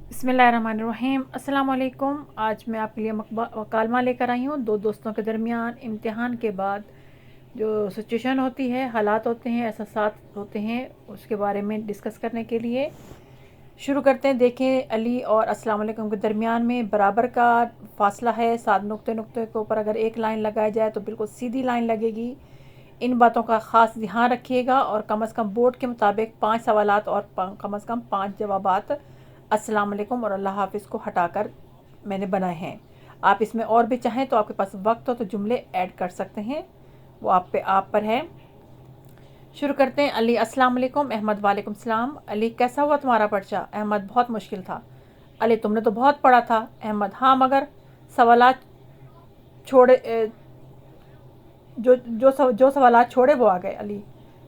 बिस्मिल्लाहिर्रहमानिर्रहीम। अस्सलाम वालेकुम। आज मैं आपके लिए मकालमा लेकर आई हूँ। दो दोस्तों के दरमियान इम्तिहान के बाद जो सिचुएशन होती है, हालात होते हैं, एहसासात होते हैं, उसके बारे में डिस्कस करने के लिए शुरू करते हैं। देखें, अली और अस्सलाम वालेकुम के दरमियान में बराबर का फासला है। 7 नुक्ते नुक्ते के ऊपर अगर एक लाइन लगाई जाए तो बिल्कुल सीधी लाइन लगेगी। इन बातों का ख़ास ध्यान रखिएगा और कम से कम बोर्ड के मुताबिक 5 सवालात और कम से कम 5 जवाबात अस्सलाम वालेकुम और अल्लाह हाफ़िज़ को हटाकर मैंने बनाए हैं। आप इसमें और भी चाहें तो आपके पास वक्त हो तो जुमले ऐड कर सकते हैं, वो आप पर है। शुरू करते हैं। अली अस्सलाम वालेकुम। अहमद वालेकुम सलाम। अली कैसा हुआ तुम्हारा पर्चा? अहमद बहुत मुश्किल था। अली तुमने तो बहुत पढ़ा था। अहमद हाँ, मगर सवालात छोड़े जो सवालात छोड़े वो आ गए। अली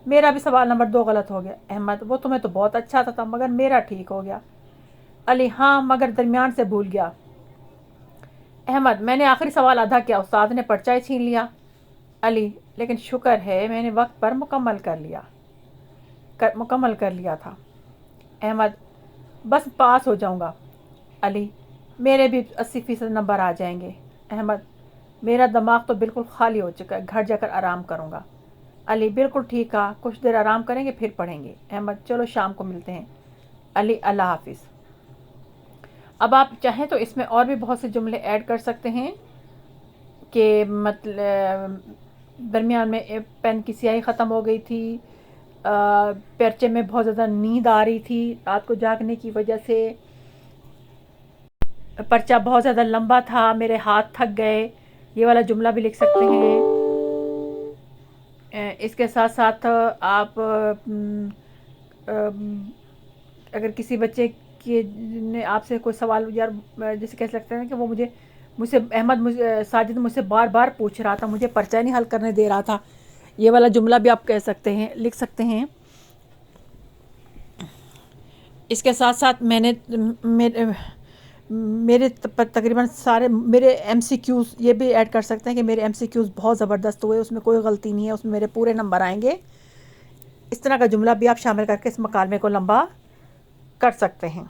मेरा भी सवाल नंबर 2 गलत हो गया। अहमद वो तुम्हें तो बहुत अच्छा था मगर मेरा ठीक हो गया। अली हाँ, मगर दरमियान से भूल गया। अहमद मैंने आखिरी सवाल आधा किया, उस्ताद ने पर्चा ही छीन लिया। अली लेकिन शुक्र है मैंने वक्त पर मुकम्मल कर लिया था। अहमद बस पास हो जाऊंगा। अली मेरे भी 80% नंबर आ जाएंगे। अहमद मेरा दिमाग तो बिल्कुल खाली हो चुका है, घर जाकर आराम करूंगा। अली बिल्कुल ठीक है, कुछ देर आराम करेंगे फिर पढ़ेंगे। अहमद चलो शाम को मिलते हैं। अली अल्लाह हाफिज़। अब आप चाहें तो इसमें और भी बहुत से जुमले ऐड कर सकते हैं कि मतलब दरमियान में पेन की स्याही ख़त्म हो गई थी, पर्चे में बहुत ज़्यादा नींद आ रही थी, रात को जागने की वजह से पर्चा बहुत ज़्यादा लंबा था, मेरे हाथ थक गए, ये वाला जुमला भी लिख सकते हैं। इसके साथ साथ आप अगर किसी बच्चे कि ने आपसे कोई सवाल यार जैसे कह सकते हैं कि वो मुझसे साजिद मुझसे बार बार पूछ रहा था, मुझे पर्चा नहीं हल करने दे रहा था, ये वाला जुमला भी आप कह सकते हैं, लिख सकते हैं। इसके साथ साथ मेरे तकरीबन सारे मेरे MCQs ये भी ऐड कर सकते हैं कि मेरे MCQs बहुत ज़बरदस्त हुए, उसमें कोई गलती नहीं है, उसमें मेरे पूरे नंबर आएंगे। इस तरह का जुमला भी आप शामिल करके इस मकालमे को लंबा कर सकते हैं।